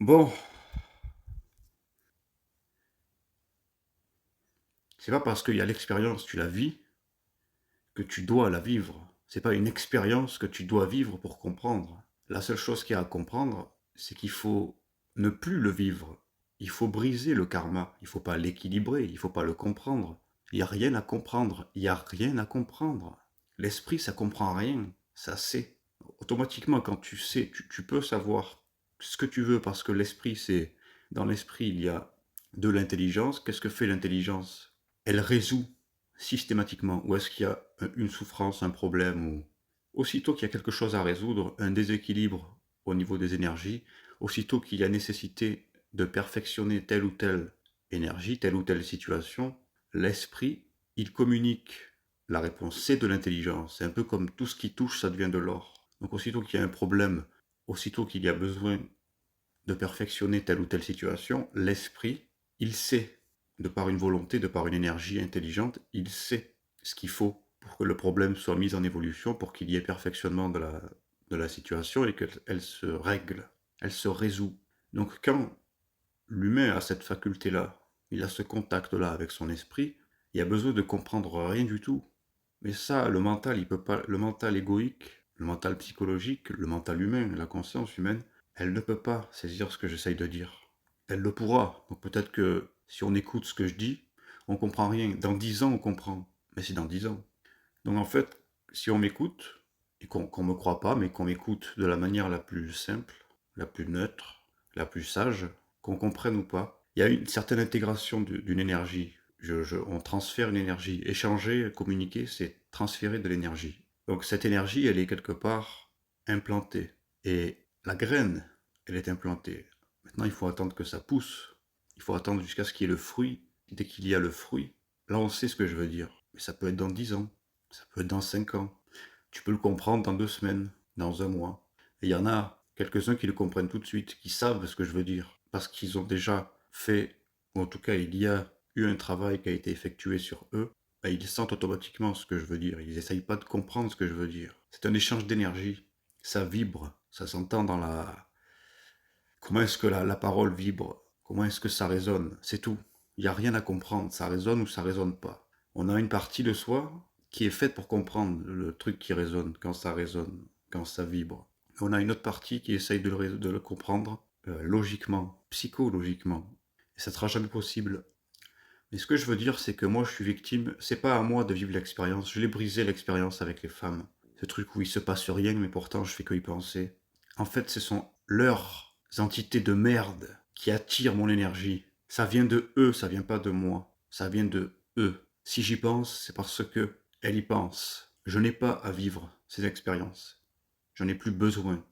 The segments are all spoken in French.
Bon, c'est pas parce qu'il y a l'expérience, tu la vis, que tu dois la vivre. C'est pas une expérience que tu dois vivre pour comprendre. La seule chose qu'il y a à comprendre, c'est qu'il faut ne plus le vivre. Il faut briser le karma. Il faut pas l'équilibrer, il faut pas le comprendre. Il n'y a rien à comprendre. Il n'y a rien à comprendre. L'esprit, ça comprend rien. Ça sait. Automatiquement, quand tu sais, tu peux savoir ce que tu veux parce que l'esprit, c'est... Dans l'esprit, il y a de l'intelligence. Qu'est-ce que fait l'intelligence? Elle résout systématiquement. Ou est-ce qu'il y a une souffrance, un problème, ou aussitôt qu'il y a quelque chose à résoudre, un déséquilibre au niveau des énergies, aussitôt qu'il y a nécessité de perfectionner telle ou telle énergie, telle ou telle situation, l'esprit, il communique. La réponse, c'est de l'intelligence. C'est un peu comme tout ce qui touche, ça devient de l'or. Donc aussitôt qu'il y a un problème, aussitôt qu'il y a besoin de perfectionner telle ou telle situation, l'esprit, il sait, de par une volonté, de par une énergie intelligente, il sait ce qu'il faut pour que le problème soit mis en évolution, pour qu'il y ait perfectionnement de la situation et qu'elle se règle, elle se résout. Donc quand l'humain a cette faculté-là, il a ce contact-là avec son esprit, il y a besoin de comprendre rien du tout. Mais ça, le mental, il peut pas, le mental égoïque, le mental psychologique, le mental humain, la conscience humaine, elle ne peut pas saisir ce que j'essaye de dire. Elle le pourra. Donc peut-être que si on écoute ce que je dis, on comprend rien. Dans 10 ans, on comprend. Mais c'est dans 10 ans. Donc en fait, si on m'écoute, et qu'on me croit pas, mais qu'on m'écoute de la manière la plus simple, la plus neutre, la plus sage, qu'on comprenne ou pas, il y a une certaine intégration d'une énergie. On transfère une énergie. Échanger, communiquer, c'est transférer de l'énergie. Donc cette énergie, elle est quelque part implantée. Et la graine, elle est implantée. Maintenant, il faut attendre que ça pousse. Il faut attendre jusqu'à ce qu'il y ait le fruit. Dès qu'il y a le fruit, là, on sait ce que je veux dire. Mais ça peut être dans 10 ans. Ça peut être dans 5 ans. Tu peux le comprendre dans 2 semaines, dans un mois. Et il y en a quelques-uns qui le comprennent tout de suite, qui savent ce que je veux dire, parce qu'ils ont déjà fait, ou en tout cas il y a eu un travail qui a été effectué sur eux, ben, ils sentent automatiquement ce que je veux dire. Ils n'essayent pas de comprendre ce que je veux dire. C'est un échange d'énergie. Ça vibre, ça s'entend dans la... Comment est-ce que la parole vibre? Comment est-ce que ça résonne? C'est tout. Il n'y a rien à comprendre. Ça résonne ou ça résonne pas. On a une partie de soi qui est faite pour comprendre le truc qui résonne, quand ça vibre. On a une autre partie qui essaye de le comprendre logiquement, psychologiquement. Et ça ne sera jamais possible. Mais ce que je veux dire, c'est que moi, je suis victime. C'est pas à moi de vivre l'expérience. Je l'ai brisé l'expérience avec les femmes. Ce truc où il se passe rien, mais pourtant je fais que y penser. En fait, ce sont leurs entités de merde qui attirent mon énergie. Ça vient de eux, ça vient pas de moi. Ça vient de eux. Si j'y pense, c'est parce que elles y pensent. Je n'ai pas à vivre ces expériences. J'en ai plus besoin.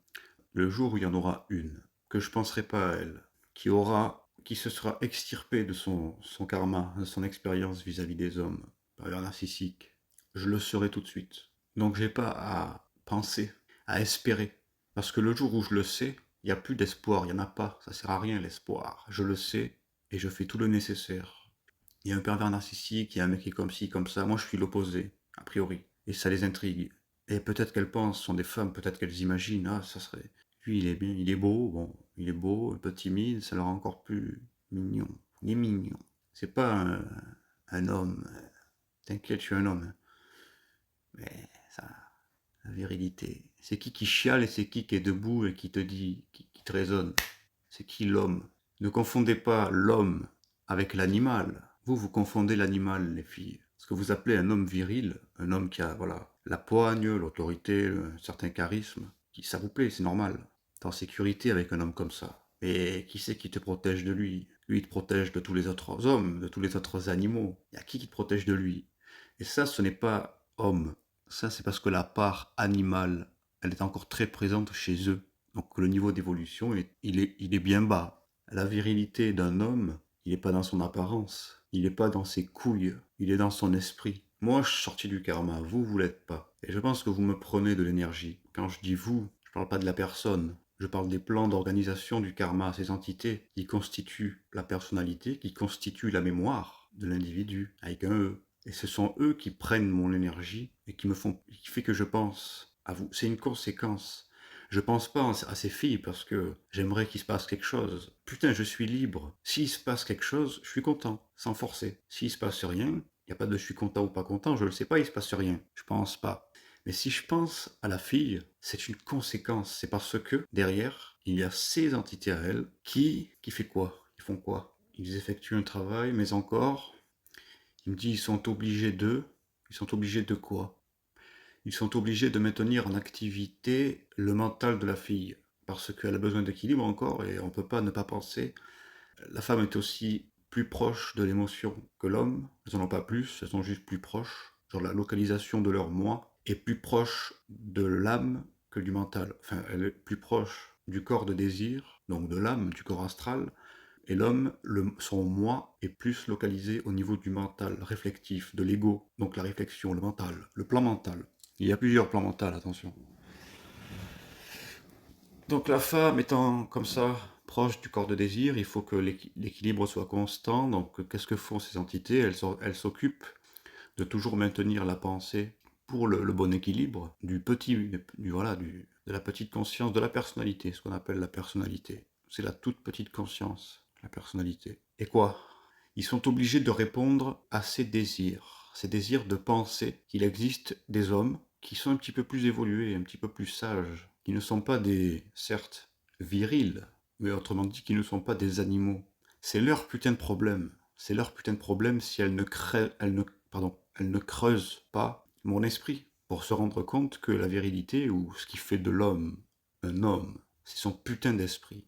Le jour où il y en aura une, que je penserai pas à elle, qui se sera extirpée de son karma, de son expérience vis-à-vis des hommes, par un narcissique, je le saurai tout de suite. Donc j'ai pas à penser, à espérer. Parce que le jour où je le sais, il n'y a plus d'espoir, il n'y en a pas. Ça sert à rien l'espoir. Je le sais et je fais tout le nécessaire. Il y a un pervers narcissique, il y a un mec qui est comme ci, comme ça. Moi je suis l'opposé, a priori. Et ça les intrigue. Et peut-être qu'elles pensent, sont des femmes, peut-être qu'elles imaginent, ah, ça serait. Lui, il est bien, il est beau, bon, il est beau, un peu timide, ça le rend encore plus mignon. Il est mignon. C'est pas un homme. T'inquiète, je suis un homme. Hein. Mais ça, la virilité. C'est qui chiale et c'est qui est debout et qui te dit, qui te raisonne. C'est qui l'homme. Ne confondez pas l'homme avec l'animal. Vous confondez l'animal, les filles. Ce que vous appelez un homme viril, un homme qui a, voilà, la poigne, l'autorité, un certain charisme, ça vous plaît, c'est normal. T'es en sécurité avec un homme comme ça. Et qui c'est qui te protège de lui? Lui, il te protège de tous les autres hommes, de tous les autres animaux. Il y a qui te protège de lui? Et ça, ce n'est pas homme. Ça, c'est parce que la part animale, elle est encore très présente chez eux. Donc le niveau d'évolution, il est bien bas. La virilité d'un homme, il n'est pas dans son apparence, il n'est pas dans ses couilles, il est dans son esprit. Moi, je suis sorti du karma, vous l'êtes pas. Et je pense que vous me prenez de l'énergie. Quand je dis vous, je parle pas de la personne, je parle des plans d'organisation du karma, ces entités qui constituent la personnalité, qui constituent la mémoire de l'individu, avec un E. Et ce sont eux qui prennent mon énergie et qui fait que je pense à vous. C'est une conséquence. Je pense pas à ces filles parce que j'aimerais qu'il se passe quelque chose. Putain, je suis libre. S'il se passe quelque chose, je suis content, sans forcer. S'il se passe rien, il n'y a pas de je suis content ou pas content, je le sais pas, il se passe rien. Je pense pas. Mais si je pense à la fille, c'est une conséquence. C'est parce que derrière, il y a ces entités à elle qui fait quoi? Ils font quoi? Ils effectuent un travail, mais encore, il me dit ils sont obligés de quoi? Ils sont obligés de maintenir en activité le mental de la fille, parce qu'elle a besoin d'équilibre encore, et on ne peut pas ne pas penser. La femme est aussi plus proche de l'émotion que l'homme, elles n'en ont pas plus, elles sont juste plus proches, genre la localisation de leur moi est plus proche de l'âme que du mental. Enfin, elle est plus proche du corps de désir, donc de l'âme, du corps astral, et l'homme, son moi est plus localisé au niveau du mental, réflectif, de l'ego, donc la réflexion, le mental, le plan mental. Il y a plusieurs plans mentaux, attention. Donc la femme étant comme ça, proche du corps de désir, il faut que l'équilibre soit constant. Donc qu'est-ce que font ces entités? Elles s'occupent de toujours maintenir la pensée pour le bon équilibre de la petite conscience, de la personnalité, ce qu'on appelle la personnalité. C'est la toute petite conscience, la personnalité. Et quoi? Ils sont obligés de répondre à ces désirs de penser qu'il existe des hommes qui sont un petit peu plus évolués, un petit peu plus sages, qui ne sont pas certes, virils, mais autrement dit, qui ne sont pas des animaux. C'est leur putain de problème. C'est leur putain de problème si elles ne creusent pas mon esprit pour se rendre compte que la virilité, ou ce qui fait de l'homme un homme, c'est son putain d'esprit.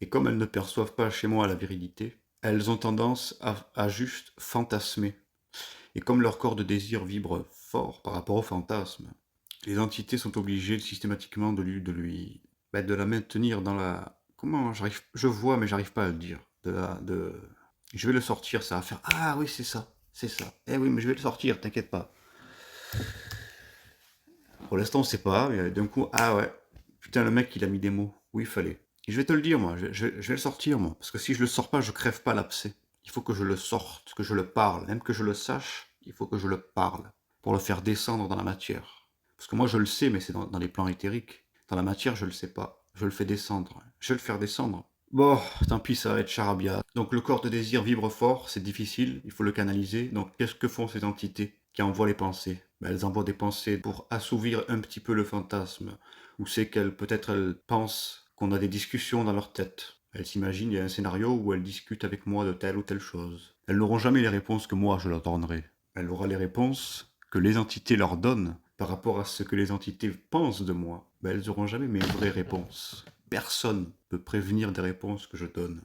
Et comme elles ne perçoivent pas chez moi la virilité, elles ont tendance à juste fantasmer. Et comme leur corps de désir vibre fort par rapport au fantasme, les entités sont obligées systématiquement de la maintenir dans la... Comment je vois mais j'arrive pas à le dire. Je vais le sortir, ça va faire... Ah oui, c'est ça, c'est ça. Eh oui, mais je vais le sortir, t'inquiète pas. Pour l'instant, on sait pas, mais d'un coup, ah ouais, putain, le mec, il a mis des mots. Oui, il fallait. Et je vais te le dire, moi, je vais le sortir, moi. Parce que si je le sors pas, je crève pas l'abcès. Il faut que je le sorte, que je le parle. Même que je le sache, il faut que je le parle. Pour le faire descendre dans la matière. Parce que moi, je le sais, mais c'est dans les plans éthériques. Dans la matière, je le sais pas. Je le fais descendre. Je vais le faire descendre. Bon, tant pis, ça va être charabia. Donc le corps de désir vibre fort, c'est difficile, il faut le canaliser. Donc qu'est-ce que font ces entités qui envoient les pensées? Ben, elles envoient des pensées pour assouvir un petit peu le fantasme. Ou c'est peut-être elles pensent qu'on a des discussions dans leur tête. Elles s'imaginent, il y a un scénario où elles discutent avec moi de telle ou telle chose. Elles n'auront jamais les réponses que moi je leur donnerai. Elle aura les réponses que les entités leur donnent par rapport à ce que les entités pensent de moi. Ben, elles n'auront jamais mes vraies réponses. Personne peut prévenir des réponses que je donne.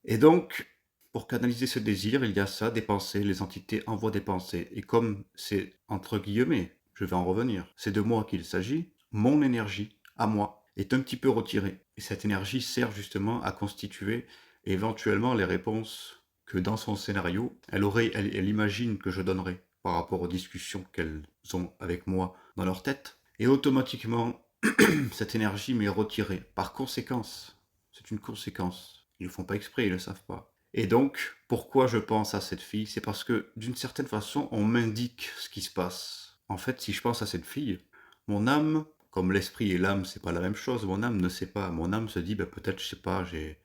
Et donc, pour canaliser ce désir, il y a ça, des pensées. Les entités envoient des pensées. Et comme c'est entre guillemets, je vais en revenir, c'est de moi qu'il s'agit, mon énergie, à moi, est un petit peu retirée. Et cette énergie sert justement à constituer éventuellement les réponses que dans son scénario, elle imagine que je donnerai par rapport aux discussions qu'elles ont avec moi dans leur tête. Et automatiquement, cette énergie m'est retirée. Par conséquence, c'est une conséquence. Ils ne le font pas exprès, ils ne le savent pas. Et donc, pourquoi je pense à cette fille? C'est parce que, d'une certaine façon, on m'indique ce qui se passe. En fait, si je pense à cette fille, mon âme, comme l'esprit et l'âme, c'est pas la même chose, mon âme ne sait pas. Mon âme se dit, ben, peut-être, je sais pas, j'ai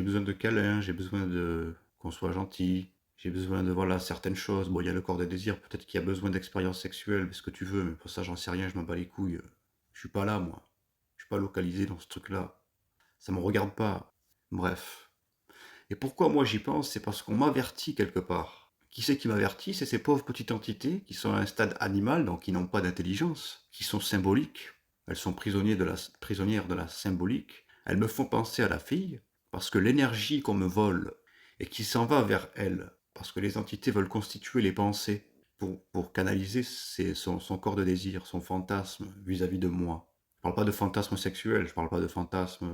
besoin de câlins, j'ai besoin de qu'on soit gentil, j'ai besoin de voilà certaines choses. Bon, il y a le corps des désirs, peut-être qu'il y a besoin d'expériences sexuelles, ce que tu veux, mais pour ça, j'en sais rien, je m'en bats les couilles. Je suis pas là, moi. Je suis pas localisé dans ce truc-là. Ça me regarde pas. Bref. Et pourquoi moi j'y pense? C'est parce qu'on m'avertit quelque part. Qui c'est qui m'avertit? C'est ces pauvres petites entités qui sont à un stade animal, donc qui n'ont pas d'intelligence, qui sont symboliques. Elles sont prisonnières de la symbolique. Elles me font penser à la fille, parce que l'énergie qu'on me vole et qui s'en va vers elle, parce que les entités veulent constituer les pensées pour canaliser son corps de désir, son fantasme vis-à-vis de moi. Je parle pas de fantasme sexuel, je parle pas de fantasme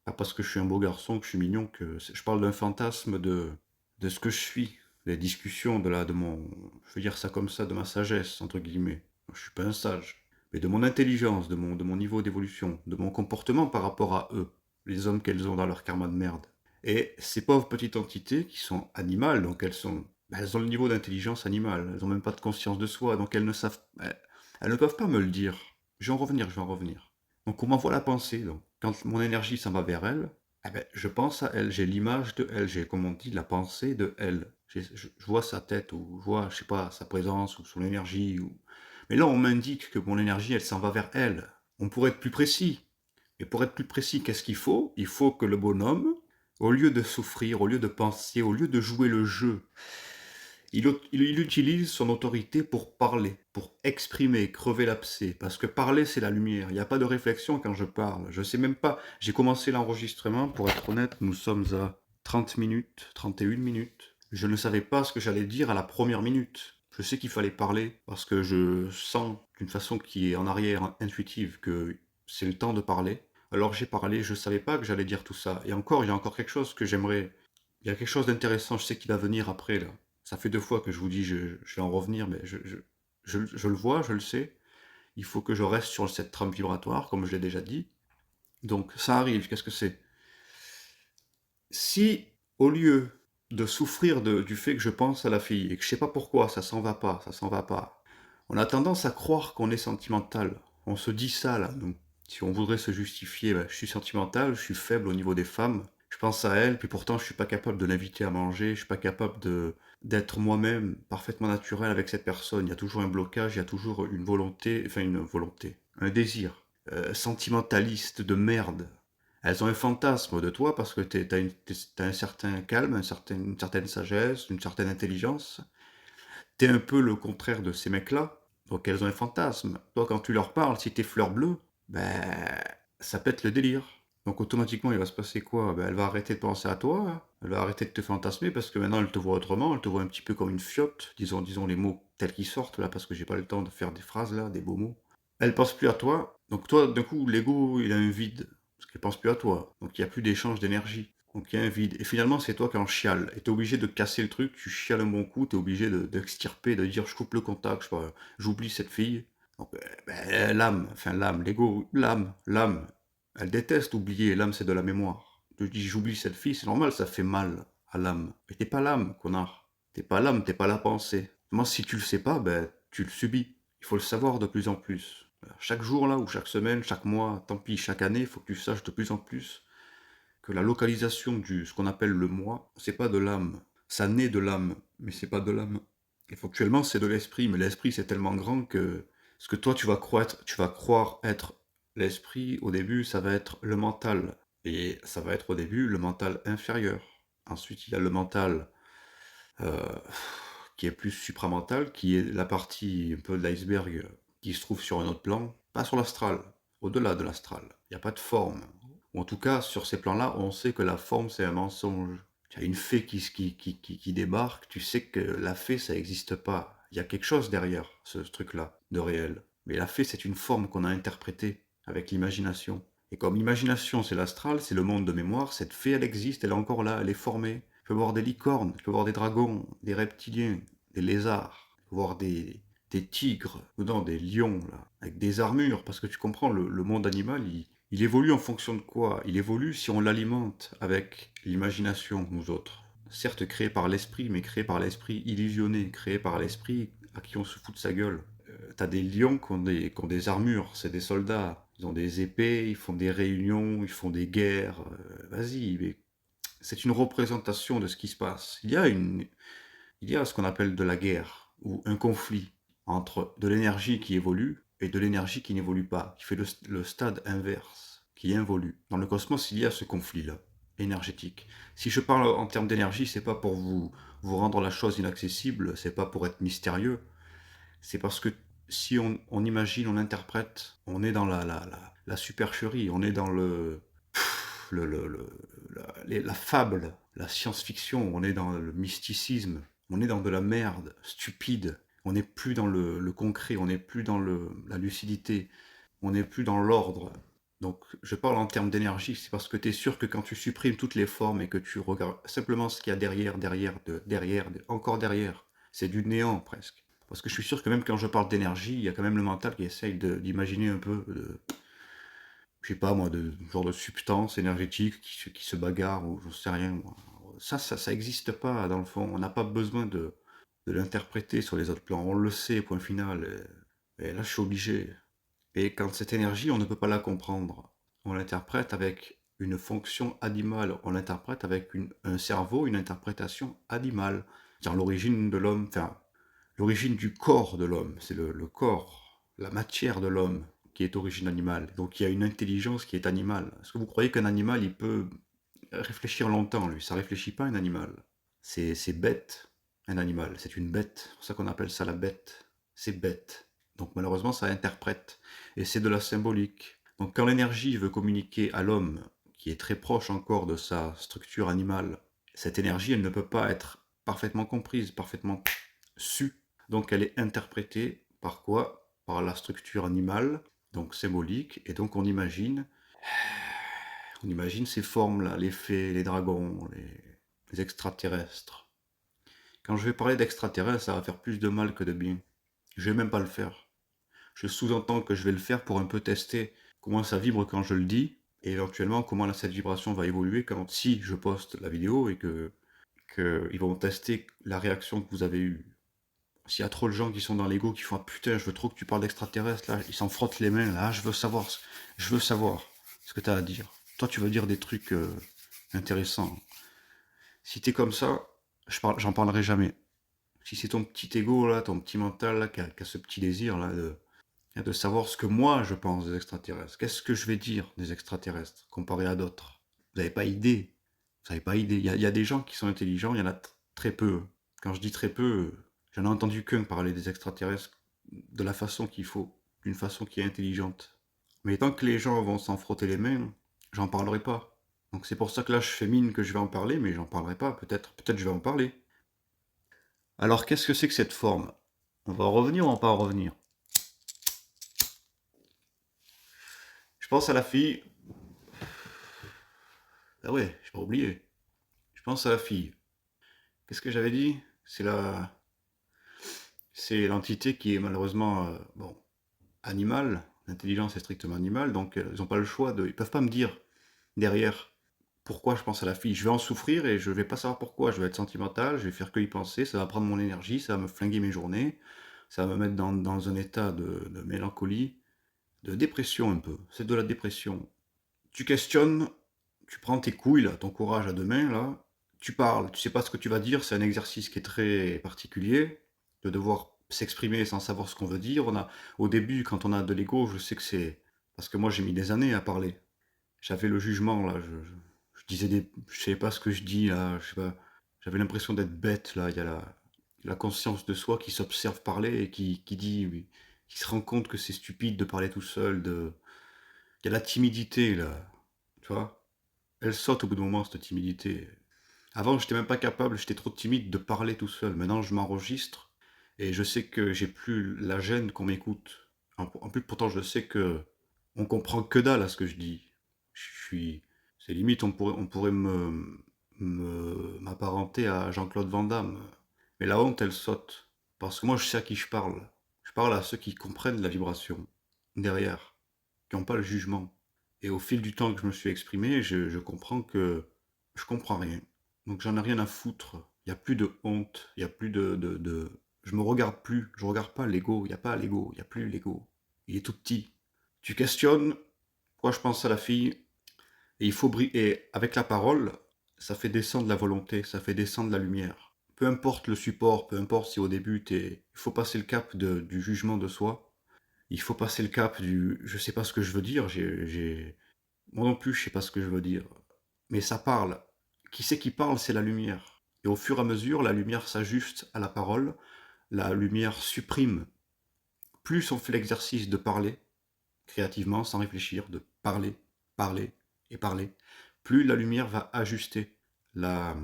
pas parce que je suis un beau garçon, que je suis mignon, je parle d'un fantasme de ce que je suis, des discussions de mon, je veux dire ça comme ça, de ma sagesse entre guillemets. Je suis pas un sage, mais de mon intelligence, de mon niveau d'évolution, de mon comportement par rapport à eux, les hommes qu'elles ont dans leur karma de merde. Et ces pauvres petites entités qui sont animales, donc elles ont le niveau d'intelligence animale, elles n'ont même pas de conscience de soi, donc elles ne peuvent pas me le dire. Je vais en revenir. Donc on m'envoie la pensée. Donc quand mon énergie s'en va vers elle, eh ben, je pense à elle, j'ai l'image de elle, j'ai, comme on dit, la pensée de elle. Je vois sa tête, ou je vois, je sais pas, sa présence, ou son énergie. Mais là, on m'indique que mon énergie, elle s'en va vers elle. On pourrait être plus précis. Et pour être plus précis, qu'est-ce qu'il faut? Il faut que le bonhomme, au lieu de souffrir, au lieu de penser, au lieu de jouer le jeu, il utilise son autorité pour parler, pour exprimer, crever l'abcès. Parce que parler, c'est la lumière. Il n'y a pas de réflexion quand je parle. Je sais même pas. J'ai commencé l'enregistrement, pour être honnête, nous sommes à 30 minutes, 31 minutes. Je ne savais pas ce que j'allais dire à la première minute. Je sais qu'il fallait parler parce que je sens d'une façon qui est en arrière intuitive que c'est le temps de parler. Alors j'ai parlé, je ne savais pas que j'allais dire tout ça. Et encore, il y a encore quelque chose que j'aimerais. Il y a quelque chose d'intéressant, je sais qu'il va venir après là. Ça fait 2 fois que je vous dis je vais en revenir, mais je le vois, je le sais. Il faut que je reste sur cette trame vibratoire, comme je l'ai déjà dit. Donc ça arrive, qu'est-ce que c'est? Si, au lieu de souffrir du fait que je pense à la fille, et que je sais pas pourquoi, ça s'en va pas, ça s'en va pas, on a tendance à croire qu'on est sentimental. On se dit ça là, donc si on voudrait se justifier, ben, je suis sentimental, je suis faible au niveau des femmes, je pense à elles, puis pourtant je suis pas capable de l'inviter à manger, je suis pas capable d'être moi-même parfaitement naturel avec cette personne. Il y a toujours un blocage, il y a toujours une volonté, un désir sentimentaliste de merde. Elles ont un fantasme de toi parce que t'as un certain calme, une certaine sagesse, une certaine intelligence. T'es un peu le contraire de ces mecs-là, donc elles ont un fantasme. Toi, quand tu leur parles, si t'es fleur bleue, ben, ça pète le délire. Donc automatiquement, il va se passer quoi? Ben, elle va arrêter de penser à toi, hein. Elle va arrêter de te fantasmer parce que maintenant elle te voit autrement, elle te voit un petit peu comme une fiotte, disons les mots tels qu'ils sortent là, parce que j'ai pas le temps de faire des phrases là, des beaux mots. Elle pense plus à toi, donc toi, d'un coup, l'ego, il a un vide, parce qu'elle pense plus à toi, donc il n'y a plus d'échange d'énergie. Donc il y a un vide. Et finalement, c'est toi qui en chiale. Et t'es obligé de casser le truc, tu chiales un bon coup, t'es obligé d'extirper, de dire je coupe le contact, je sais pas, j'oublie cette fille. Donc, l'âme, enfin l'âme, l'ego, l'âme, elle déteste oublier, l'âme c'est de la mémoire. Tu dis j'oublie cette fille, c'est normal, ça fait mal à l'âme. Mais t'es pas l'âme, connard. T'es pas l'âme, t'es pas la pensée. Moi, si tu le sais pas, ben, tu le subis. Il faut le savoir de plus en plus. Chaque jour là, ou chaque semaine, chaque mois, tant pis, chaque année, il faut que tu saches de plus en plus que la localisation ce qu'on appelle le moi, c'est pas de l'âme. Ça naît de l'âme, mais c'est pas de l'âme. Éventuellement, c'est de l'esprit, mais l'esprit c'est tellement grand que ce que toi tu vas croire être l'esprit, au début, ça va être le mental. Et ça va être au début le mental inférieur. Ensuite, il y a le mental euh, qui est plus supramental, qui est la partie un peu de l'iceberg qui se trouve sur un autre plan, pas sur l'astral, au-delà de l'astral. Il n'y a pas de forme. Ou en tout cas, sur ces plans-là, on sait que la forme, c'est un mensonge. Tu as une fée qui débarque, tu sais que la fée, ça n'existe pas. Il y a quelque chose derrière ce truc-là, de réel. Mais la fée, c'est une forme qu'on a interprétée avec l'imagination. Et comme l'imagination, c'est l'astral, c'est le monde de mémoire, cette fée, elle existe, elle est encore là, elle est formée. Tu peux voir des licornes, tu peux voir des dragons, des reptiliens, des lézards, tu peux voir des tigres, ou non, des lions, là, avec des armures, parce que tu comprends, le monde animal, il évolue en fonction de quoi? Il évolue si on l'alimente avec l'imagination, nous autres. Certes créé par l'esprit, mais créé par l'esprit illusionné, créé par l'esprit à qui on se fout de sa gueule. T'as des lions qui ont des armures, c'est des soldats. Ils ont des épées, ils font des réunions, ils font des guerres. Vas-y, mais c'est une représentation de ce qui se passe. Il y a ce qu'on appelle de la guerre, ou un conflit entre de l'énergie qui évolue et de l'énergie qui n'évolue pas, qui fait le stade inverse, qui involue. Dans le cosmos, il y a ce conflit-là, énergétique. Si je parle en termes d'énergie, c'est pas pour vous rendre la chose inaccessible, c'est pas pour être mystérieux, c'est parce que si on imagine, on interprète, on est dans la supercherie, on est dans la fable, la science-fiction, on est dans le mysticisme, on est dans de la merde stupide, on n'est plus dans le concret, on n'est plus dans la lucidité, on n'est plus dans l'ordre. Donc je parle en termes d'énergie, c'est parce que tu es sûr que quand tu supprimes toutes les formes et que tu regardes simplement ce qu'il y a encore derrière, c'est du néant presque. Parce que je suis sûr que même quand je parle d'énergie, il y a quand même le mental qui essaye d'imaginer un peu, je sais pas moi, de genre de substance énergétique qui se bagarre ou je sais rien. Moi. Ça existe pas dans le fond. On n'a pas besoin de l'interpréter sur les autres plans. On le sait, point final. Et là, je suis obligé. Et quand cette énergie, on ne peut pas la comprendre. On l'interprète avec une fonction animale, on l'interprète avec un cerveau, une interprétation animale. C'est-à-dire l'origine de l'homme, enfin, l'origine du corps de l'homme, c'est le corps, la matière de l'homme qui est d'origine animale. Donc il y a une intelligence qui est animale. Est-ce que vous croyez qu'un animal, il peut réfléchir longtemps, lui? Ça réfléchit pas, un animal. C'est bête, un animal. C'est une bête. C'est pour ça qu'on appelle ça la bête. C'est bête. Donc malheureusement, ça interprète. Et c'est de la symbolique. Donc quand l'énergie veut communiquer à l'homme, qui est très proche encore de sa structure animale, cette énergie, elle ne peut pas être parfaitement comprise, parfaitement sue. Donc elle est interprétée par quoi? Par la structure animale, donc symbolique, et donc on imagine ces formes-là, les fées, les dragons, les extraterrestres. Quand je vais parler d'extraterrestres, ça va faire plus de mal que de bien. Je vais même pas le faire. Je sous-entends que je vais le faire pour un peu tester comment ça vibre quand je le dis, et éventuellement comment cette vibration va évoluer quand si je poste la vidéo et que ils vont tester la réaction que vous avez eue. S'il y a trop de gens qui sont dans l'ego, qui font ah, putain, je veux trop que tu parles d'extraterrestres, là, ils s'en frottent les mains, là, je veux savoir ce que tu as à dire. Toi, tu veux dire des trucs intéressants. Si t'es comme ça, j'en parlerai jamais. Si c'est ton petit ego, là, ton petit mental, là, qui a ce petit désir, là, de savoir ce que moi, je pense des extraterrestres. Qu'est-ce que je vais dire des extraterrestres, comparé à d'autres? Vous n'avez pas idée. Vous n'avez pas idée. Il y a des gens qui sont intelligents, il y en a très peu. Quand je dis très peu, j'en ai entendu qu'un parler des extraterrestres de la façon qu'il faut, d'une façon qui est intelligente. Mais tant que les gens vont s'en frotter les mains, j'en parlerai pas. Donc c'est pour ça que là je fais mine que je vais en parler, mais j'en parlerai pas. Peut-être je vais en parler. Alors qu'est-ce que c'est que cette forme? On va en revenir ou on va pas en revenir? Je pense à la fille. Ah ouais, j'ai pas oublié. Je pense à la fille. Qu'est-ce que j'avais dit? C'est l'entité qui est malheureusement bon, animale. L'intelligence est strictement animale, donc ils n'ont pas le choix de. Ils peuvent pas me dire derrière pourquoi je pense à la fille. Je vais en souffrir et je vais pas savoir pourquoi. Je vais être sentimental, je vais faire que y penser, ça va prendre mon énergie, ça va me flinguer mes journées, ça va me mettre dans un état de mélancolie, de dépression un peu. C'est de la dépression. Tu questionnes, tu prends tes couilles, là, ton courage à deux mains, là, tu parles, tu sais pas ce que tu vas dire, c'est un exercice qui est très particulier, de devoir s'exprimer sans savoir ce qu'on veut dire. Au début, quand on a de l'ego, je sais que c'est... Parce que moi, j'ai mis des années à parler. J'avais le jugement, là, je disais des... Je savais pas ce que je dis, là, je sais pas... J'avais l'impression d'être bête, là, il y a la conscience de soi qui s'observe parler et qui dit... oui, qui se rend compte que c'est stupide de parler tout seul, de... Il y a la timidité, là, tu vois. Elle saute au bout d'un moment, cette timidité. Avant, j'étais même pas capable, j'étais trop timide de parler tout seul. Maintenant, je m'enregistre et je sais que j'ai plus la gêne qu'on m'écoute. En plus, pourtant, je sais que on comprend que dalle à ce que je dis. Je suis, c'est limite, on pourrait m'apparenter à Jean-Claude Van Damme. Mais la honte, elle saute. Parce que moi, je sais à qui je parle. Je parle à ceux qui comprennent la vibration derrière, qui n'ont pas le jugement. Et au fil du temps que je me suis exprimé, je comprends que je comprends rien. Donc j'en ai rien à foutre. Il n'y a plus de honte, il n'y a plus de... Je me regarde plus, je regarde pas l'ego, il n'y a pas l'ego, il n'y a plus l'ego. Il est tout petit. Tu questionnes pourquoi je pense à la fille, et il faut briller. Et avec la parole, ça fait descendre la volonté, ça fait descendre la lumière. Peu importe le support, peu importe si au début il faut passer le cap du jugement de soi, il faut passer le cap du je sais pas ce que je veux dire, moi non plus je sais pas ce que je veux dire. Mais ça parle. Qui c'est qui parle? C'est la lumière. Et au fur et à mesure, la lumière s'ajuste à la parole, la lumière supprime. Plus on fait l'exercice de parler, créativement, sans réfléchir, de parler, parler et parler, plus la lumière va ajuster la,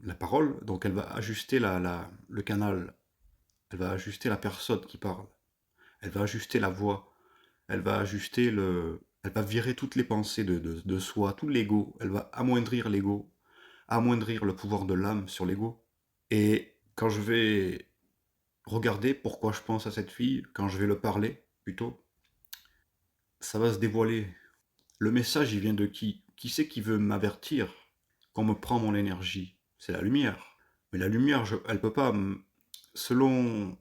la parole, donc elle va ajuster le canal, elle va ajuster la personne qui parle, elle va ajuster la voix, elle va ajuster elle va virer toutes les pensées de soi, tout l'ego, elle va amoindrir l'ego, amoindrir le pouvoir de l'âme sur l'ego. Et quand je vais regarder pourquoi je pense à cette fille, quand je vais le parler, plutôt, ça va se dévoiler. Le message, il vient de qui? Qui c'est qui veut m'avertir qu'on me prend mon énergie? C'est la lumière. Mais la lumière, elle peut pas, selon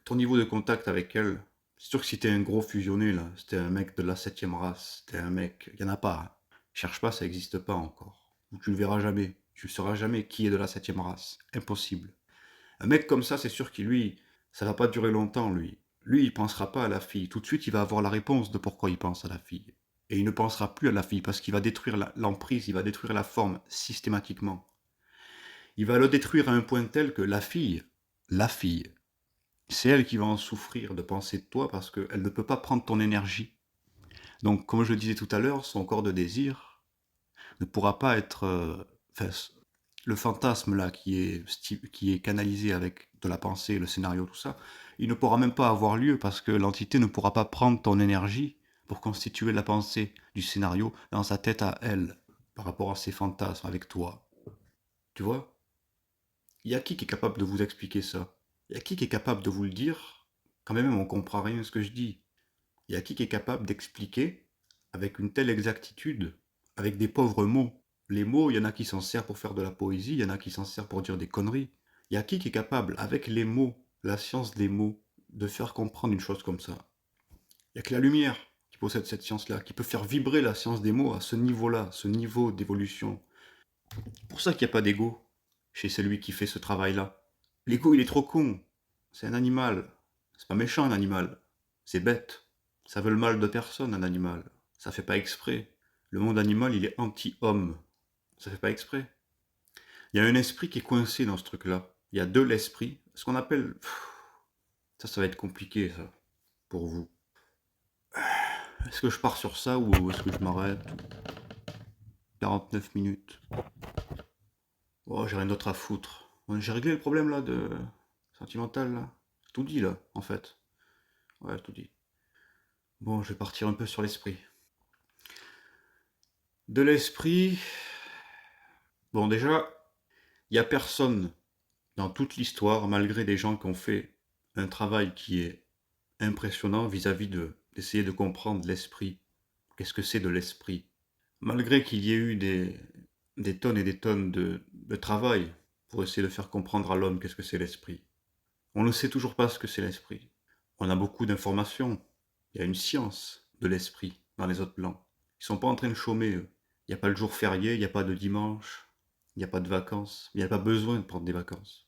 ton niveau de contact avec elle, C'est sûr que si t'es un gros fusionné, là, si t'es un mec de la septième race, t'es un mec... Il y en a pas, hein. Cherche pas, ça n'existe pas encore. Ou tu le verras jamais. Tu ne sauras jamais qui est de la septième race. Impossible. Un mec comme ça, c'est sûr qu'il, lui, ça va pas durer longtemps, lui. Lui, il pensera pas à la fille. Tout de suite, il va avoir la réponse de pourquoi il pense à la fille. Et il ne pensera plus à la fille parce qu'il va détruire l'emprise, il va détruire la forme systématiquement. Il va le détruire à un point tel que la fille, c'est elle qui va en souffrir de penser de toi parce qu'elle ne peut pas prendre ton énergie. Donc, comme je le disais tout à l'heure, son corps de désir ne pourra pas être... enfin, le fantasme là qui est canalisé avec de la pensée, le scénario, tout ça, il ne pourra même pas avoir lieu parce que l'entité ne pourra pas prendre ton énergie pour constituer la pensée du scénario dans sa tête à elle, par rapport à ses fantasmes avec toi. Tu vois? Il y a qui est capable de vous expliquer ça? Il y a qui est capable de vous le dire quand même on comprend rien à ce que je dis? Il y a qui est capable d'expliquer avec une telle exactitude, avec des pauvres mots? Les mots, il y en a qui s'en servent pour faire de la poésie, il y en a qui s'en servent pour dire des conneries. Il y a qui est capable, avec les mots, la science des mots, de faire comprendre une chose comme ça? Il y a que la lumière qui possède cette science-là, qui peut faire vibrer la science des mots à ce niveau-là, ce niveau d'évolution. C'est pour ça qu'il n'y a pas d'ego chez celui qui fait ce travail-là. L'ego, il est trop con. C'est un animal. C'est pas méchant, un animal. C'est bête. Ça veut le mal de personne, un animal. Ça fait pas exprès. Le monde animal, il est anti-homme. Ça fait pas exprès. Il y a un esprit qui est coincé dans ce truc-là. Il y a de l'esprit. Ce qu'on appelle... Ça va être compliqué, ça, pour vous. Est-ce que je pars sur ça ou est-ce que je m'arrête? 49 minutes. Oh, j'ai rien d'autre à foutre. Ouais, j'ai réglé le problème, là, de... sentimental, là. J'ai tout dit, là, en fait. Ouais, tout dit. Bon, je vais partir un peu sur l'esprit. De l'esprit... Bon, déjà, il n'y a personne dans toute l'histoire, malgré des gens qui ont fait un travail qui est impressionnant vis-à-vis d'essayer de comprendre l'esprit. Qu'est-ce que c'est de l'esprit? Malgré qu'il y ait eu des tonnes et des tonnes de travail pour essayer de faire comprendre à l'homme qu'est-ce que c'est l'esprit. On ne sait toujours pas ce que c'est l'esprit. On a beaucoup d'informations. Il y a une science de l'esprit dans les autres plans. Ils sont pas en train de chômer, eux. Il n'y a pas le jour férié, il n'y a pas de dimanche, il n'y a pas de vacances. Il n'y a pas besoin de prendre des vacances.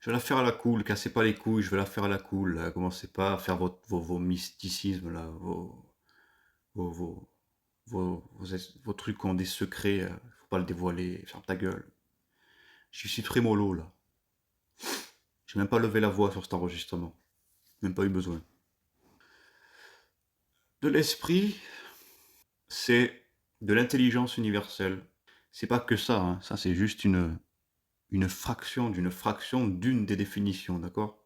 Je vais la faire à la cool, cassez pas les couilles, je vais la faire à la cool. Là. Commencez pas à faire vos mysticismes, là, vos, vos, vos trucs qui ont des secrets, faut pas le dévoiler, ferme ta gueule. Je suis très mollo, là. J'ai même pas levé la voix sur cet enregistrement. Même pas eu besoin. De l'esprit, c'est de l'intelligence universelle. C'est pas que ça, hein. Ça c'est juste une fraction d'une des définitions, d'accord?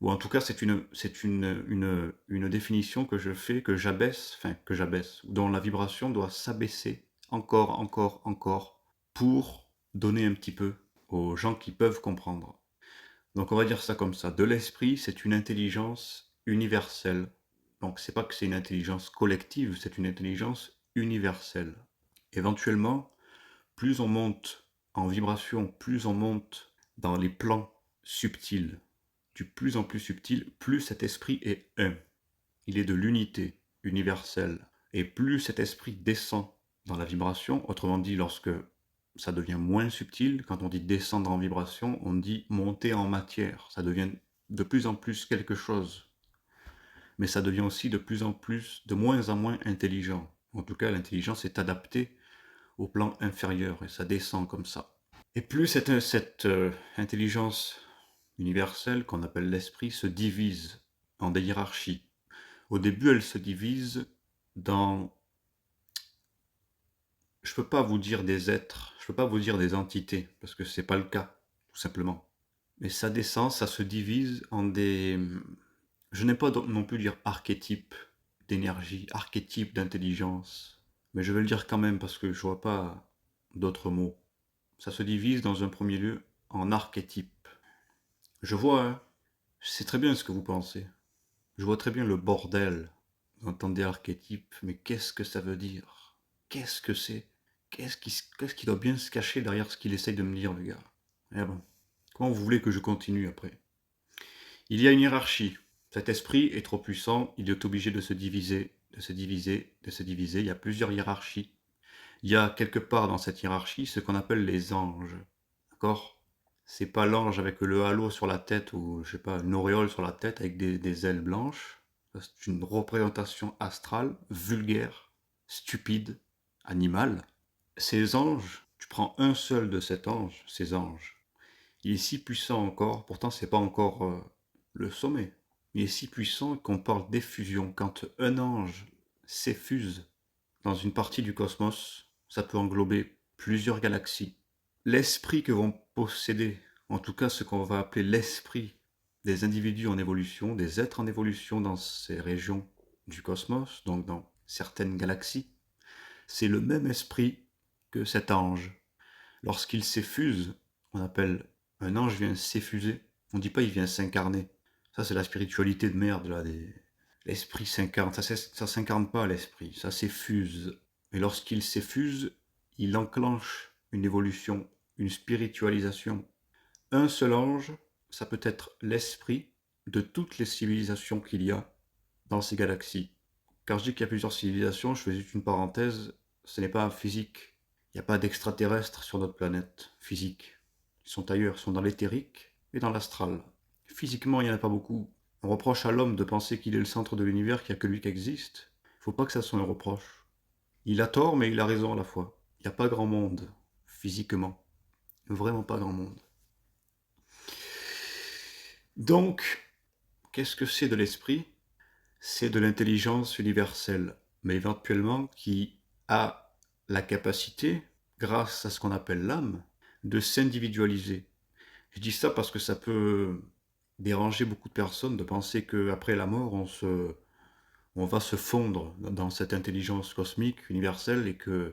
Ou en tout cas, c'est une définition que je fais, que j'abaisse, dont la vibration doit s'abaisser encore, encore, encore, pour donner un petit peu aux gens qui peuvent comprendre. Donc on va dire ça comme ça. De l'esprit, c'est une intelligence universelle. Donc c'est pas que c'est une intelligence collective, c'est une intelligence universelle. Éventuellement, plus on monte en vibration, plus on monte dans les plans subtils, du plus en plus subtil, plus cet esprit est un. Il est de l'unité universelle. Et plus cet esprit descend dans la vibration, autrement dit, lorsque ça devient moins subtil, quand on dit descendre en vibration, on dit monter en matière. Ça devient de plus en plus quelque chose. Mais ça devient aussi de plus en plus, de moins en moins intelligent. En tout cas, l'intelligence est adaptée au plan inférieur et ça descend comme ça. Et plus cette intelligence universelle qu'on appelle l'esprit se divise en des hiérarchies. Au début, elle se divise dans... Je peux pas vous dire des êtres, je peux pas vous dire des entités, parce que c'est pas le cas, tout simplement. Mais ça descend, ça se divise en des... Je n'ai pas non plus dire archétype d'énergie, archétype d'intelligence, mais je vais le dire quand même parce que je vois pas d'autres mots. Ça se divise dans un premier lieu en archétypes. Je vois, hein, je sais très bien ce que vous pensez. Je vois très bien le bordel. Vous entendez archétype, mais qu'est-ce que ça veut dire? Qu'est-ce que c'est? Qu'est-ce qui doit bien se cacher derrière ce qu'il essaye de me dire, le gars? Eh bon, comment vous voulez que je continue après? Il y a une hiérarchie. Cet esprit est trop puissant, il est obligé de se diviser, de se diviser, de se diviser. Il y a plusieurs hiérarchies. Il y a quelque part dans cette hiérarchie ce qu'on appelle les anges. D'accord? C'est pas l'ange avec le halo sur la tête ou, je sais pas, une auréole sur la tête avec des ailes blanches. Ça, c'est une représentation astrale, vulgaire, stupide, animale. Ces anges, tu prends un seul de cet ange, ces anges, il est si puissant encore, pourtant c'est pas encore le sommet. Il est si puissant qu'on parle d'effusion. Quand un ange s'effuse dans une partie du cosmos, ça peut englober plusieurs galaxies. L'esprit que vont posséder, en tout cas ce qu'on va appeler l'esprit des individus en évolution, des êtres en évolution dans ces régions du cosmos, donc dans certaines galaxies, c'est le même esprit que cet ange. Lorsqu'il s'effuse, on appelle un ange vient s'effuser. On ne dit pas il vient s'incarner. Ça, c'est la spiritualité de merde, là. L'esprit s'incarne. Ça s'incarne pas, l'esprit. Ça s'effuse. Et lorsqu'il s'effuse, il enclenche une évolution, une spiritualisation. Un seul ange, ça peut être l'esprit de toutes les civilisations qu'il y a dans ces galaxies. Quand je dis qu'il y a plusieurs civilisations, je fais juste une parenthèse, ce n'est pas physique. Il n'y a pas d'extraterrestres sur notre planète physique. Ils sont ailleurs, ils sont dans l'éthérique et dans l'astral. Physiquement, il n'y en a pas beaucoup. On reproche à l'homme de penser qu'il est le centre de l'univers, qu'il n'y a que lui qui existe. Il ne faut pas que ça soit un reproche. Il a tort, mais il a raison à la fois. Il n'y a pas grand monde, physiquement. Vraiment pas grand monde. Donc, qu'est-ce que c'est de l'esprit? C'est de l'intelligence universelle, mais éventuellement qui a la capacité, grâce à ce qu'on appelle l'âme, de s'individualiser. Je dis ça parce que ça peut déranger beaucoup de personnes de penser qu'après la mort, on va se fondre dans cette intelligence cosmique universelle et que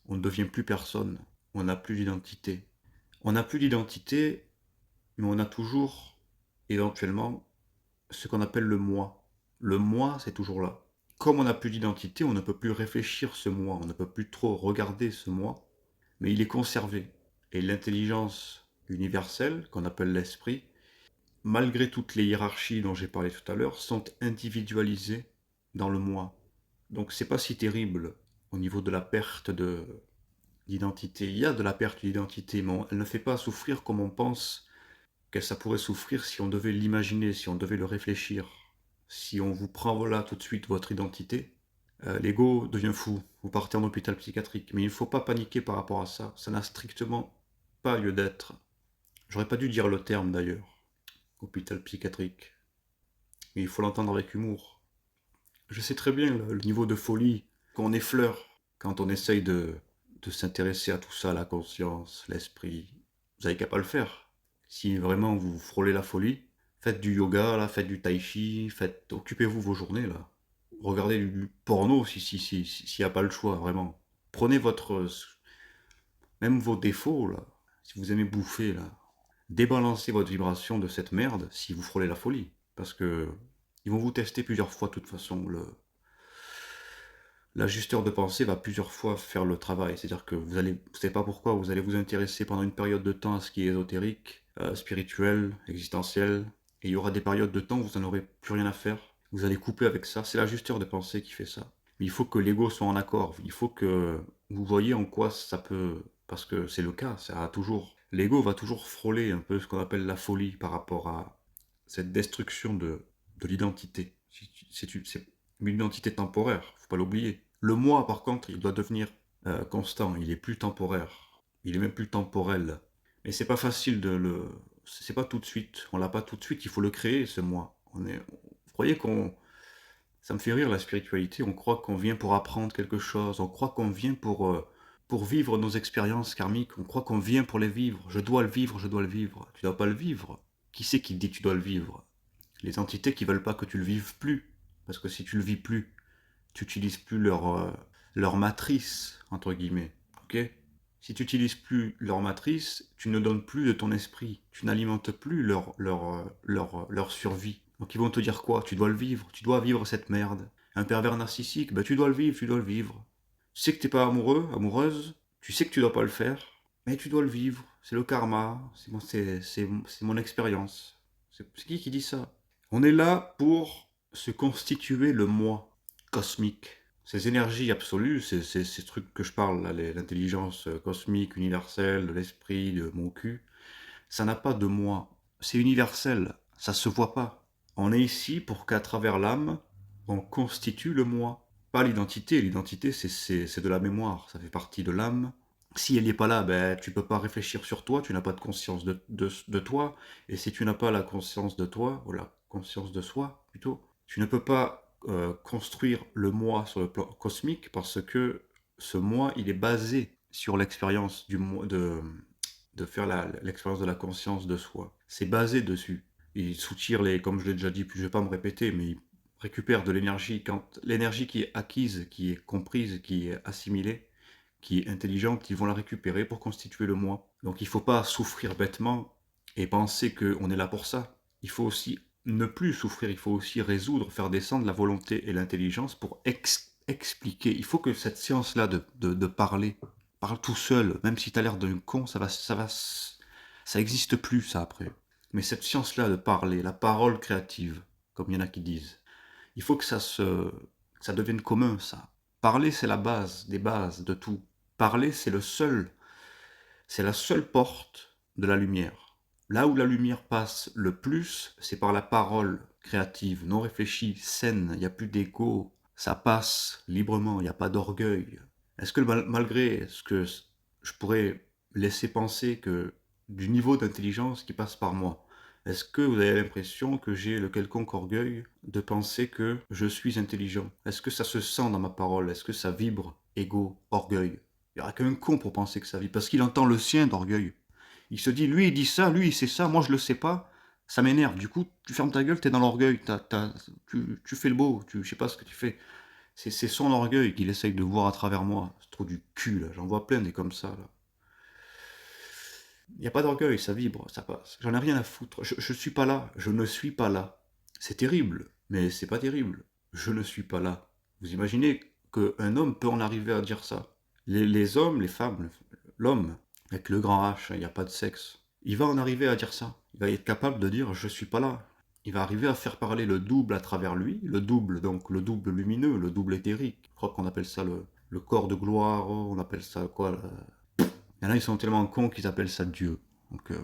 on ne devient plus personne. On n'a plus d'identité. On n'a plus d'identité, mais on a toujours, éventuellement, ce qu'on appelle le moi. Le moi, c'est toujours là. Comme on n'a plus d'identité, on ne peut plus réfléchir ce moi, on ne peut plus trop regarder ce moi, mais il est conservé. Et l'intelligence universelle, qu'on appelle l'esprit, malgré toutes les hiérarchies dont j'ai parlé tout à l'heure, sont individualisées dans le moi. Donc c'est pas si terrible au niveau de la perte d'identité. Il y a de la perte d'identité, mais elle ne fait pas souffrir comme on pense que ça pourrait souffrir si on devait l'imaginer, si on devait le réfléchir. Si on vous prend voilà tout de suite votre identité, l'ego devient fou. Vous partez en hôpital psychiatrique. Mais il ne faut pas paniquer par rapport à ça. Ça n'a strictement pas lieu d'être. J'aurais pas dû dire le terme d'ailleurs. Hôpital psychiatrique. Mais il faut l'entendre avec humour. Je sais très bien le niveau de folie qu'on effleure quand on essaye de s'intéresser à tout ça, la conscience, l'esprit. Vous n'avez qu'à pas le faire. Si vraiment vous frôlez la folie, faites du yoga, là, faites du tai chi, occupez-vous vos journées là. Regardez du porno s'il n'y a pas le choix, vraiment. Prenez même vos défauts là. Si vous aimez bouffer là, débalancez votre vibration de cette merde si vous frôlez la folie. Parce que ils vont vous tester plusieurs fois de toute façon. L'ajusteur de pensée va plusieurs fois faire le travail. C'est-à-dire que vous savez pas pourquoi, vous allez vous intéresser pendant une période de temps à ce qui est ésotérique, spirituel, existentiel, et il y aura des périodes de temps où vous n'en aurez plus rien à faire. Vous allez couper avec ça. C'est l'ajusteur de pensée qui fait ça. Mais il faut que l'ego soit en accord. Il faut que vous voyez en quoi ça peut... Parce que c'est le cas, ça a toujours... L'ego va toujours frôler un peu ce qu'on appelle la folie par rapport à cette destruction de l'identité. C'est une identité temporaire, faut pas l'oublier. Le moi, par contre, il doit devenir constant, il est plus temporaire, il est même plus temporel. Mais c'est pas facile c'est pas tout de suite, on l'a pas tout de suite, il faut le créer, ce moi. Vous croyez ça me fait rire la spiritualité, on croit qu'on vient pour apprendre quelque chose, on croit qu'on vient pour vivre nos expériences karmiques, on croit qu'on vient pour les vivre, je dois le vivre, je dois le vivre. Tu dois pas le vivre. Qui c'est qui te dit que tu dois le vivre? Les entités qui veulent pas que tu le vives plus. Parce que si tu le vis plus, tu n'utilises plus leur matrice, entre guillemets. Ok? Si tu n'utilises plus leur matrice, tu ne donnes plus de ton esprit. Tu n'alimentes plus leur survie. Donc ils vont te dire quoi? Tu dois le vivre. Tu dois vivre cette merde. Un pervers narcissique, ben tu dois le vivre, tu dois le vivre. Tu sais que t'es pas amoureux, amoureuse, tu sais que tu dois pas le faire, mais tu dois le vivre. C'est le karma, c'est mon expérience. C'est qui dit ça? On est là pour se constituer le moi cosmique. Ces énergies absolues, ces trucs que je parle, là, l'intelligence cosmique, universelle, de l'esprit, de mon cul, ça n'a pas de moi. C'est universel, ça se voit pas. On est ici pour qu'à travers l'âme, on constitue le moi. Pas l'identité. L'identité, c'est de la mémoire, ça fait partie de l'âme. Si elle n'est pas là, ben, tu peux pas réfléchir sur toi, tu n'as pas de conscience de toi. Et si tu n'as pas la conscience de toi, ou la conscience de soi plutôt, tu ne peux pas construire le moi sur le plan cosmique parce que ce moi, il est basé sur l'expérience du moi, de faire l'expérience de la conscience de soi. C'est basé dessus. Il soutire les, comme je l'ai déjà dit, puis je ne vais pas me répéter, mais il récupère de l'énergie. Quand l'énergie qui est acquise, qui est comprise, qui est assimilée, qui est intelligente, ils vont la récupérer pour constituer le moi. Donc il ne faut pas souffrir bêtement et penser qu'on est là pour ça. Il faut aussi ne plus souffrir, il faut aussi résoudre, faire descendre la volonté et l'intelligence pour expliquer. Il faut que cette science-là de parler, parle tout seul, même si tu as l'air d'un con, ça existe plus ça après. Mais cette science-là de parler, la parole créative, comme il y en a qui disent, il faut que ça devienne commun ça. Parler, c'est la base des bases de tout. Parler, c'est la seule porte de la lumière. Là où la lumière passe le plus, c'est par la parole créative, non réfléchie, saine, il n'y a plus d'égo, ça passe librement, il n'y a pas d'orgueil. Est-ce que malgré ce que je pourrais laisser penser que du niveau d'intelligence qui passe par moi, est-ce que vous avez l'impression que j'ai le quelconque orgueil de penser que je suis intelligent? Est-ce que ça se sent dans ma parole? Est-ce que ça vibre, ego, orgueil? Il n'y aura qu'un con pour penser que ça vibre, parce qu'il entend le sien d'orgueil. Il se dit, lui il dit ça, lui il sait ça, moi je le sais pas, ça m'énerve. Du coup, tu fermes ta gueule, t'es dans l'orgueil, tu fais le beau, je sais pas ce que tu fais. C'est son orgueil qu'il essaye de voir à travers moi. C'est trop du cul, là. J'en vois plein des comme ça, là. Il n'y a pas d'orgueil, ça vibre, ça passe. J'en ai rien à foutre. Je suis pas là, je ne suis pas là. C'est terrible, mais c'est pas terrible. Je ne suis pas là. Vous imaginez qu'un homme peut en arriver à dire ça? Les hommes, les femmes, l'homme, avec le grand H, il n'y a pas de sexe. Il va en arriver à dire ça. Il va être capable de dire je suis pas là. Il va arriver à faire parler le double à travers lui, le double, donc le double lumineux, le double éthérique. Je crois qu'on appelle ça le corps de gloire, on appelle ça quoi là. Il y en a, ils sont tellement cons qu'ils appellent ça Dieu. Donc, le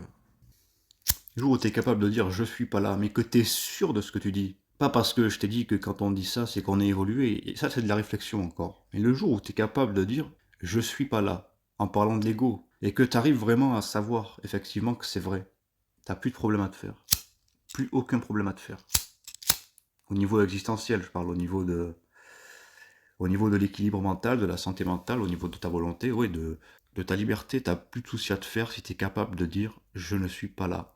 jour où tu es capable de dire je suis pas là, mais que tu es sûr de ce que tu dis, pas parce que je t'ai dit que quand on dit ça, c'est qu'on est évolué, et ça c'est de la réflexion encore. Mais le jour où tu es capable de dire je suis pas là, en parlant de l'ego, et que tu arrives vraiment à savoir effectivement que c'est vrai, t'as plus de problème à te faire. Plus aucun problème à te faire. Au niveau existentiel, je parle au niveau de l'équilibre mental, de la santé mentale, au niveau de ta volonté, oui, de ta liberté, t'as plus de soucis à te faire si tu es capable de dire je ne suis pas là.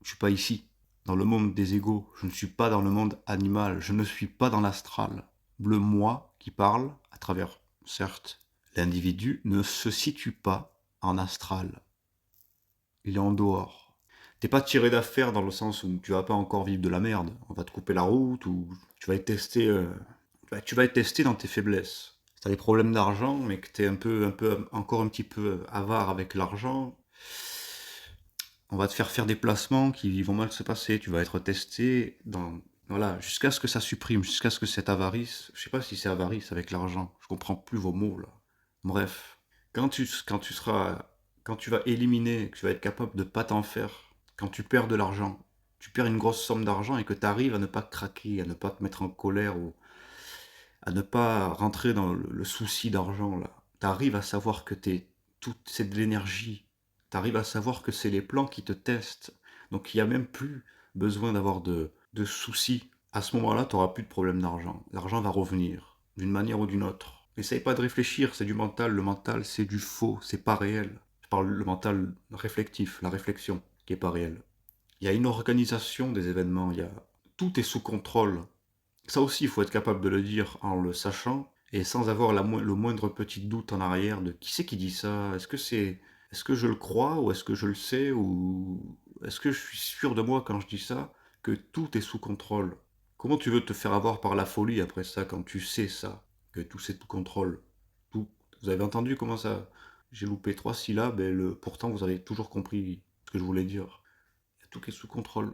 Je suis pas ici, dans le monde des égaux. Je ne suis pas dans le monde animal. Je ne suis pas dans l'astral. Le moi qui parle, à travers, certes, l'individu, ne se situe pas en astral. Il est en dehors. T'es pas tiré d'affaire dans le sens où tu vas pas encore vivre de la merde. On va te couper la route ou tu vas être testé, tu vas être testé dans tes faiblesses. Si t'as des problèmes d'argent, mais que t'es encore un petit peu avare avec l'argent, on va te faire des placements qui vont mal se passer, tu vas être testé voilà, jusqu'à ce que ça supprime, jusqu'à ce que cette avarice, je sais pas si c'est avarice avec l'argent, je comprends plus vos mots là. Bref, quand tu vas éliminer, que tu vas être capable de pas t'en faire, quand tu perds de l'argent, tu perds une grosse somme d'argent et que tu arrives à ne pas craquer, à ne pas te mettre en colère ou à ne pas rentrer dans le souci d'argent là. Tu arrives à savoir que c'est de l'énergie. Tu arrives à savoir que c'est les plans qui te testent. Donc il n'y a même plus besoin d'avoir de soucis. À ce moment-là, tu n'auras plus de problème d'argent. L'argent va revenir, d'une manière ou d'une autre. N'essaye pas de réfléchir, c'est du mental. Le mental, c'est du faux, c'est pas réel. Je parle le mental réflectif, la réflexion, qui est pas réelle. Il y a une organisation des événements, tout est sous contrôle. Ça aussi, il faut être capable de le dire en le sachant et sans avoir le moindre petit doute en arrière de qui c'est qui dit ça. Est-ce que je le crois ou est-ce que je le sais ou est-ce que je suis sûr de moi quand je dis ça que tout est sous contrôle? Comment tu veux te faire avoir par la folie après ça quand tu sais ça, que tout c'est sous contrôle? Tout. Vous avez entendu comment ça? J'ai loupé 3 syllabes et pourtant vous avez toujours compris ce que je voulais dire. Tout est sous contrôle.